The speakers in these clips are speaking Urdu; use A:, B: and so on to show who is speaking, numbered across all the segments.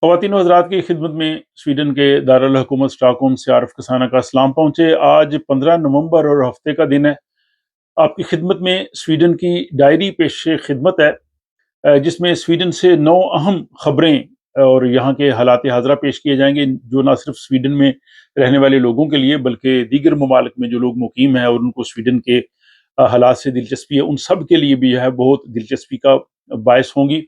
A: خواتین و حضرات کی خدمت میں سویڈن کے دارالحکومت اسٹاک ہوم سے عارف کسانہ کا اسلام پہنچے۔ آج 15 نومبر اور ہفتے کا دن ہے۔ آپ کی خدمت میں سویڈن کی ڈائری پیش خدمت ہے، جس میں سویڈن سے 9 اہم خبریں اور یہاں کے حالات حاضرہ پیش کیے جائیں گے، جو نہ صرف سویڈن میں رہنے والے لوگوں کے لیے بلکہ دیگر ممالک میں جو لوگ مقیم ہیں اور ان کو سویڈن کے حالات سے دلچسپی ہے، ان سب کے لیے بھی بہت دلچسپی کا باعث ہوں گی۔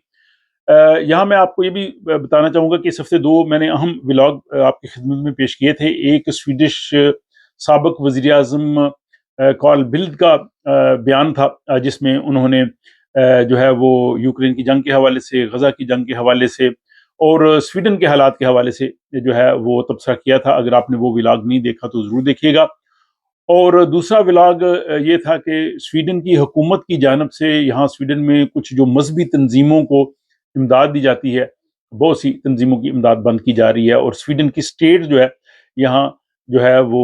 A: یہاں میں آپ کو یہ بھی بتانا چاہوں گا کہ اس ہفتے 2 میں نے اہم ولاگ آپ کی خدمت میں پیش کیے تھے۔ ایک سویڈش سابق وزیر اعظم کارل بلد کا بیان تھا، جس میں انہوں نے جو ہے وہ یوکرین کی جنگ کے حوالے سے، غزہ کی جنگ کے حوالے سے اور سویڈن کے حالات کے حوالے سے جو ہے وہ تبصرہ کیا تھا۔ اگر آپ نے وہ ولاگ نہیں دیکھا تو ضرور دیکھیے گا۔ اور دوسرا ولاگ یہ تھا کہ سویڈن کی حکومت کی جانب سے یہاں سویڈن میں کچھ جو مذہبی تنظیموں کو امداد دی جاتی ہے، بہت سی تنظیموں کی امداد بند کی جا رہی ہے، اور سویڈن کی اسٹیٹ جو ہے یہاں جو ہے وہ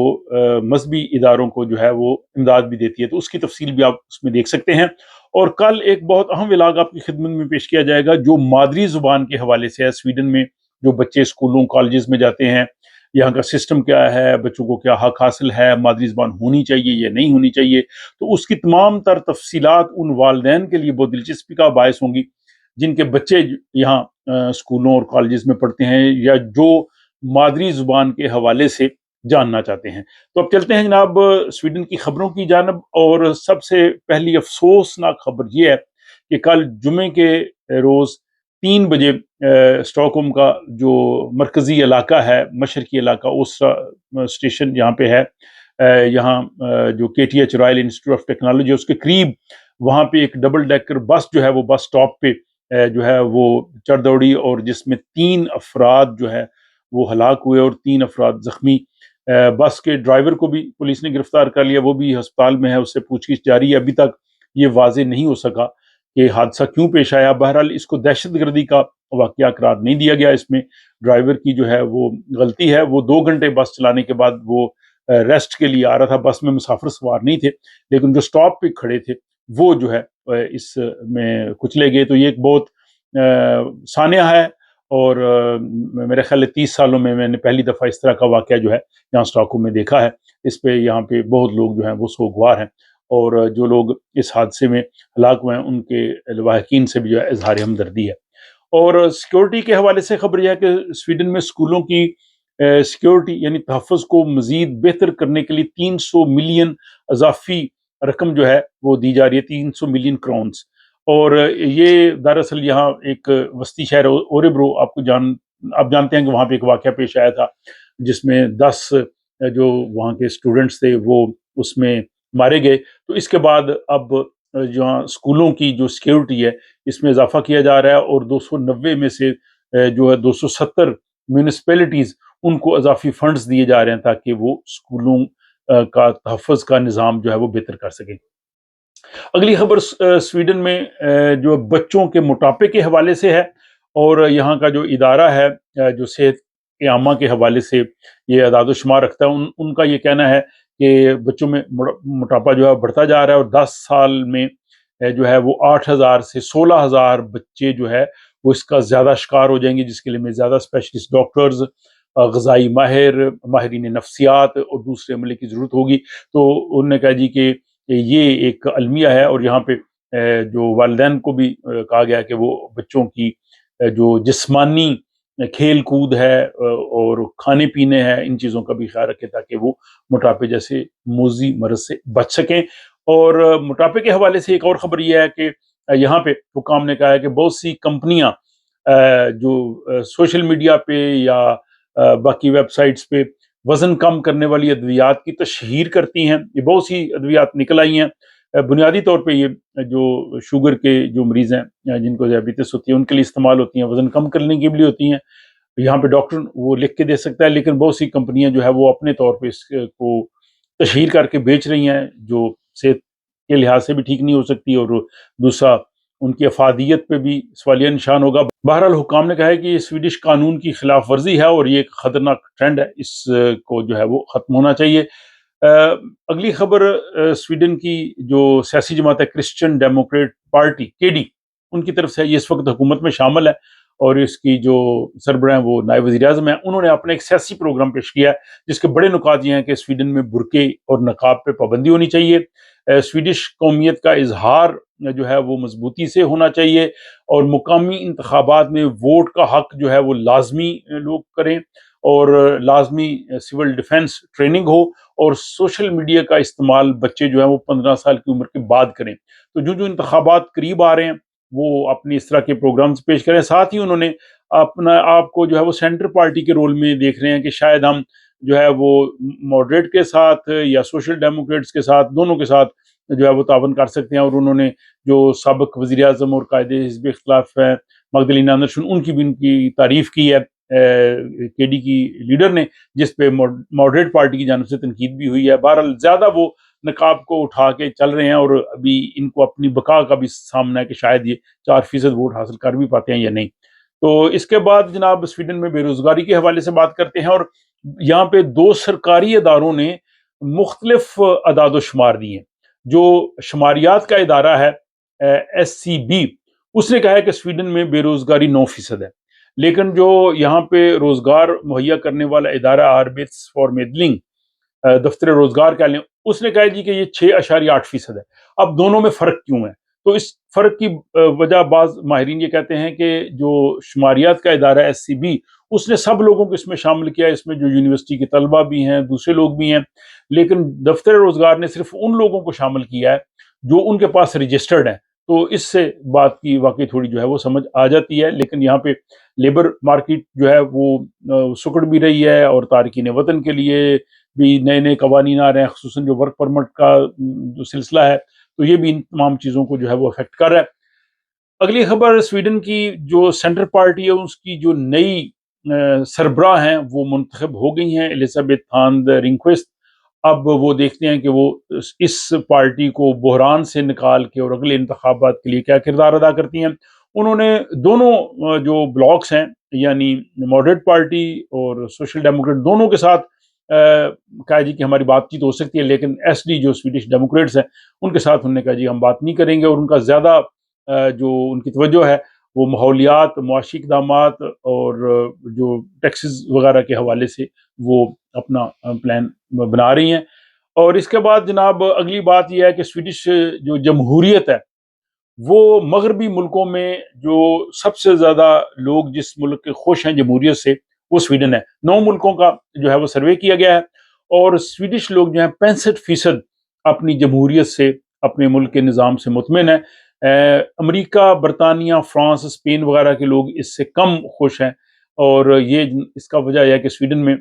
A: مذہبی اداروں کو جو ہے وہ امداد بھی دیتی ہے، تو اس کی تفصیل بھی آپ اس میں دیکھ سکتے ہیں۔ اور کل ایک بہت اہم ولاگ آپ کی خدمت میں پیش کیا جائے گا، جو مادری زبان کے حوالے سے ہے۔ سویڈن میں جو بچے اسکولوں کالجز میں جاتے ہیں، یہاں کا سسٹم کیا ہے، بچوں کو کیا حق حاصل ہے، مادری زبان ہونی چاہیے یا نہیں ہونی چاہیے، تو اس کی تمام تر تفصیلات ان والدین کے لیے بہت دلچسپی کا باعث ہوں گی جن کے بچے یہاں اسکولوں اور کالجز میں پڑھتے ہیں یا جو مادری زبان کے حوالے سے جاننا چاہتے ہیں۔ تو اب چلتے ہیں جناب سویڈن کی خبروں کی جانب، اور سب سے پہلی افسوسناک خبر یہ ہے کہ کل جمعے کے روز 3 بجے اسٹاک ہوم کا جو مرکزی علاقہ ہے، مشرقی علاقہ، اوسٹرا اسٹیشن یہاں پہ ہے، یہاں جو KTH Royal Institute of Technology اس کے قریب، وہاں پہ ایک ڈبل ڈیکر بس جو ہے وہ بس سٹاپ پہ جو ہے وہ چڑھ دوڑی، اور جس میں 3 افراد جو ہے وہ ہلاک ہوئے اور 3 افراد زخمی۔ بس کے ڈرائیور کو بھی پولیس نے گرفتار کر لیا، وہ بھی ہسپتال میں ہے، اس سے پوچھ گچھ جاری ہے۔ ابھی تک یہ واضح نہیں ہو سکا کہ حادثہ کیوں پیش آیا۔ بہرحال اس کو دہشت گردی کا واقعہ قرار نہیں دیا گیا، اس میں ڈرائیور کی جو ہے وہ غلطی ہے۔ وہ 2 گھنٹے بس چلانے کے بعد وہ ریسٹ کے لیے آ رہا تھا، بس میں مسافر سوار نہیں تھے، لیکن جو سٹاپ پہ کھڑے تھے وہ جو ہے اس میں کچلے گئے۔ تو یہ ایک بہت سانحہ ہے، اور میرے خیال ہے 30 سالوں میں میں نے پہلی دفعہ اس طرح کا واقعہ جو ہے یہاں اسٹاک ہوم میں دیکھا ہے۔ اس پہ یہاں پہ بہت لوگ جو ہیں وہ سوگوار ہیں، اور جو لوگ اس حادثے میں ہلاک ہوئے ہیں ان کے لواحقین سے بھی جو ہے اظہار ہمدردی ہے۔ اور سیکورٹی کے حوالے سے خبر یہ ہے کہ سویڈن میں اسکولوں کی سیکورٹی یعنی تحفظ کو مزید بہتر کرنے کے لیے 300 ملین اضافی رقم جو ہے وہ دی جا رہی ہے، 300 ملین کرونز۔ اور یہ دراصل یہاں ایک وسطی شہر اوریبرو، آپ جانتے ہیں کہ وہاں پہ ایک واقعہ پیش آیا تھا جس میں 10 جو وہاں کے اسٹوڈنٹس تھے وہ اس میں مارے گئے۔ تو اس کے بعد اب جہاں اسکولوں کی جو سیکیورٹی ہے اس میں اضافہ کیا جا رہا ہے، اور 290 میں سے جو ہے 270 میونسپلٹیز ان کو اضافی فنڈز دیے جا رہے ہیں تاکہ وہ اسکولوں کا تحفظ کا نظام جو ہے وہ بہتر کر سکیں۔ اگلی خبر سویڈن میں جو بچوں کے موٹاپے کے حوالے سے ہے، اور یہاں کا جو ادارہ ہے جو صحت عامہ کے حوالے سے یہ اعداد و شمار رکھتا ہے، ان کا یہ کہنا ہے کہ بچوں میں موٹاپا جو ہے بڑھتا جا رہا ہے، اور 10 سال میں جو ہے وہ 8,000 سے 16,000 بچے جو ہے وہ اس کا زیادہ شکار ہو جائیں گے، جس کے لیے میں زیادہ اسپیشلسٹ ڈاکٹرز، غذائی ماہرین نفسیات اور دوسرے عملے کی ضرورت ہوگی۔ تو انہوں نے کہا جی کہ یہ ایک المیہ ہے، اور یہاں پہ جو والدین کو بھی کہا گیا کہ وہ بچوں کی جو جسمانی کھیل کود ہے اور کھانے پینے ہے، ان چیزوں کا بھی خیال رکھیں تاکہ وہ موٹاپے جیسے موذی مرض سے بچ سکیں۔ اور موٹاپے کے حوالے سے ایک اور خبر یہ ہے کہ یہاں پہ حکام نے کہا ہے کہ بہت سی کمپنیاں جو سوشل میڈیا پہ یا باقی ویب سائٹس پہ وزن کم کرنے والی ادویات کی تشہیر کرتی ہیں۔ یہ بہت سی ادویات نکل آئی ہیں، بنیادی طور پہ یہ جو شوگر کے جو مریض ہیں جن کو ذیابیطس ہوتی ہے ان کے لیے استعمال ہوتی ہیں، وزن کم کرنے کے لیے ہوتی ہیں۔ یہاں پہ ڈاکٹر وہ لکھ کے دے سکتا ہے، لیکن بہت سی کمپنیاں جو ہے وہ اپنے طور پہ اس کو تشہیر کر کے بیچ رہی ہیں، جو صحت کے لحاظ سے بھی ٹھیک نہیں ہو سکتی، اور دوسرا ان کی افادیت پہ بھی سوالیہ نشان ہوگا۔ بہرحال حکام نے کہا ہے کہ یہ سویڈش قانون کی خلاف ورزی ہے، اور یہ ایک خطرناک ٹرینڈ ہے، اس کو جو ہے وہ ختم ہونا چاہیے۔ اگلی خبر سویڈن کی جو سیاسی جماعت ہے کرسچن ڈیموکریٹ پارٹی KD، ان کی طرف سے یہ اس وقت حکومت میں شامل ہے، اور اس کی جو سربراہ ہیں وہ نائب وزیر اعظم ہیں، انہوں نے اپنا ایک سیاسی پروگرام پیش کیا ہے جس کے بڑے نکات یہ ہیں کہ سویڈن میں برقعے اور نقاب پہ پابندی ہونی چاہیے، سویڈش قومیت کا اظہار جو ہے وہ مضبوطی سے ہونا چاہیے، اور مقامی انتخابات میں ووٹ کا حق جو ہے وہ لازمی لوگ کریں، اور لازمی سول ڈیفنس ٹریننگ ہو، اور سوشل میڈیا کا استعمال بچے جو ہیں وہ 15 سال کی عمر کے بعد کریں۔ تو جو انتخابات قریب آ رہے ہیں وہ اپنی اس طرح کے پروگرامز پیش کریں۔ ساتھ ہی انہوں نے اپنا آپ کو جو ہے وہ سینٹر پارٹی کے رول میں دیکھ رہے ہیں کہ شاید ہم جو ہے وہ ماڈریٹ کے ساتھ یا سوشل ڈیموکریٹس کے ساتھ، دونوں کے ساتھ جو ہے وہ تعاون کر سکتے ہیں، اور انہوں نے جو سابق وزیر اعظم اور قائد حزب اختلاف ہیں مگدلینا اندرسن، ان کی بھی ان کی تعریف کی ہے کے ڈی کی لیڈر نے، جس پہ ماڈریٹ پارٹی کی جانب سے تنقید بھی ہوئی ہے۔ بہرحال زیادہ وہ نقاب کو اٹھا کے چل رہے ہیں، اور ابھی ان کو اپنی بقا کا بھی سامنا ہے کہ شاید یہ 4% ووٹ حاصل کر بھی پاتے ہیں یا نہیں۔ تو اس کے بعد جناب سویڈن میں بے روزگاری کے حوالے سے بات کرتے ہیں، اور یہاں پہ 2 سرکاری اداروں نے مختلف اعداد و شمار دیے ہیں۔ جو شماریات کا ادارہ ہے ایس سی بی، اس نے کہا ہے کہ سویڈن میں بے روزگاری 9% ہے، لیکن جو یہاں پہ روزگار مہیا کرنے والا ادارہ آربیٹس فار میڈلنگ، دفتر روزگار کہہ لیں، اس نے کہا جی کہ یہ 6.8% ہے۔ اب دونوں میں فرق کیوں ہے؟ تو اس فرق کی وجہ بعض ماہرین یہ کہتے ہیں کہ جو شماریات کا ادارہ ایس سی بی، اس نے سب لوگوں کو اس میں شامل کیا، اس میں جو یونیورسٹی کے طلبہ بھی ہیں، دوسرے لوگ بھی ہیں، لیکن دفتر روزگار نے صرف ان لوگوں کو شامل کیا ہے جو ان کے پاس رجسٹرڈ ہیں۔ تو اس سے بات کی واقعی تھوڑی جو ہے وہ سمجھ آ جاتی ہے، لیکن یہاں پہ لیبر مارکیٹ جو ہے وہ سکڑ بھی رہی ہے، اور تارکین وطن کے لیے بھی نئے نئے قوانین آ رہے ہیں، خصوصاً جو ورک پرمٹ کا جو سلسلہ ہے، تو یہ بھی ان تمام چیزوں کو جو ہے وہ افیکٹ کر رہا ہے۔ اگلی خبر سویڈن کی جو سینٹر پارٹی ہے، اس کی جو نئی سربراہ ہیں وہ منتخب ہو گئی ہیں، الیزابتھ تھاند رنکویسٹ۔ اب وہ دیکھتے ہیں کہ وہ اس پارٹی کو بحران سے نکال کے اور اگلے انتخابات کے لیے کیا کردار ادا کرتی ہیں۔ انہوں نے دونوں جو بلاکس ہیں، یعنی ماڈریٹ پارٹی اور سوشل ڈیموکریٹ، دونوں کے ساتھ کہا جی کہ ہماری بات چیت ہو سکتی ہے، لیکن ایس ڈی جو سویڈش ڈیموکریٹس ہیں، ان کے ساتھ انہوں نے کہا جی ہم بات نہیں کریں گے، اور ان کا زیادہ جو ان کی توجہ ہے وہ ماحولیات، معاشی اقدامات اور جو ٹیکسز وغیرہ کے حوالے سے وہ اپنا پلان بنا رہی ہیں۔ اور اس کے بعد جناب اگلی بات یہ ہے کہ سویڈش جو جمہوریت ہے، وہ مغربی ملکوں میں جو سب سے زیادہ لوگ جس ملک کے خوش ہیں جمہوریت سے، وہ سویڈن ہے۔ 9 ملکوں کا جو ہے وہ سروے کیا گیا ہے، اور سویڈش لوگ جو ہیں 65% اپنی جمہوریت سے، اپنے ملک کے نظام سے مطمئن ہیں۔ امریکہ، برطانیہ، فرانس، اسپین وغیرہ کے لوگ اس سے کم خوش ہیں، اور یہ اس کا وجہ یہ ہے کہ سویڈن میں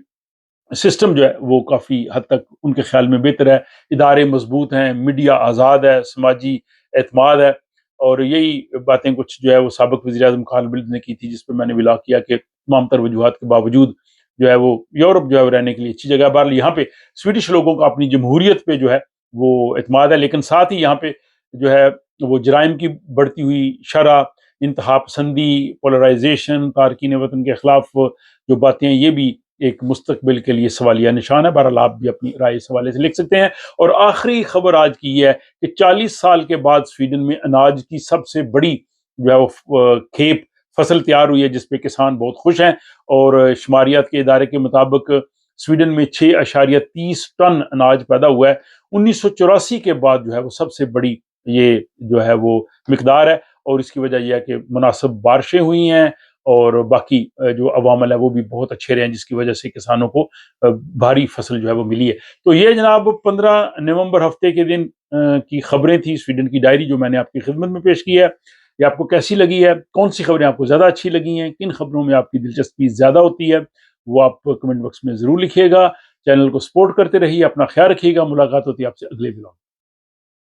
A: سسٹم جو ہے وہ کافی حد تک ان کے خیال میں بہتر ہے، ادارے مضبوط ہیں، میڈیا آزاد ہے، سماجی اعتماد ہے، اور یہی باتیں کچھ جو ہے وہ سابق وزیر اعظم خالد بلد نے کی تھی، جس پہ میں نے ولاغ کیا کہ تمام تر وجوہات کے باوجود جو ہے وہ یورپ جو ہے وہ رہنے کے لیے اچھی جگہ ہے۔ بہرحال یہاں پہ سویڈش لوگوں کا اپنی جمہوریت پہ جو ہے وہ اعتماد ہے، لیکن ساتھ ہی یہاں پہ جو ہے وہ جرائم کی بڑھتی ہوئی شرح، انتہا پسندی، پولرائزیشن، تارکین وطن کے خلاف جو باتیں ہیں، یہ بھی ایک مستقبل کے لیے سوالیہ نشان ہے۔ بہرحال آپ بھی اپنی رائے اس حوالے سے لکھ سکتے ہیں۔ اور آخری خبر آج کی یہ ہے کہ 40 سال کے بعد سویڈن میں اناج کی سب سے بڑی جو ہے وہ کھیپ فصل تیار ہوئی ہے، جس پہ کسان بہت خوش ہیں، اور شماریات کے ادارے کے مطابق سویڈن میں 6.30 ٹن اناج پیدا ہوا ہے۔ 1984 کے بعد جو ہے وہ سب سے بڑی یہ جو ہے وہ مقدار ہے، اور اس کی وجہ یہ ہے کہ مناسب بارشیں ہوئی ہیں، اور باقی جو عوامل ہے وہ بھی بہت اچھے رہے ہیں، جس کی وجہ سے کسانوں کو بھاری فصل جو ہے وہ ملی ہے۔ تو یہ جناب 15 نومبر ہفتے کے دن کی خبریں تھیں، سویڈن کی ڈائری جو میں نے آپ کی خدمت میں پیش کی ہے۔ یہ آپ کو کیسی لگی ہے؟ کون سی خبریں آپ کو زیادہ اچھی لگی ہیں؟ کن خبروں میں آپ کی دلچسپی زیادہ ہوتی ہے؟ وہ آپ کمنٹ باکس میں ضرور لکھیے گا۔ چینل کو سپورٹ کرتے رہیے، اپنا خیال رکھیے گا۔ ملاقات ہوتی ہے آپ سے اگلے ویڈیو میں۔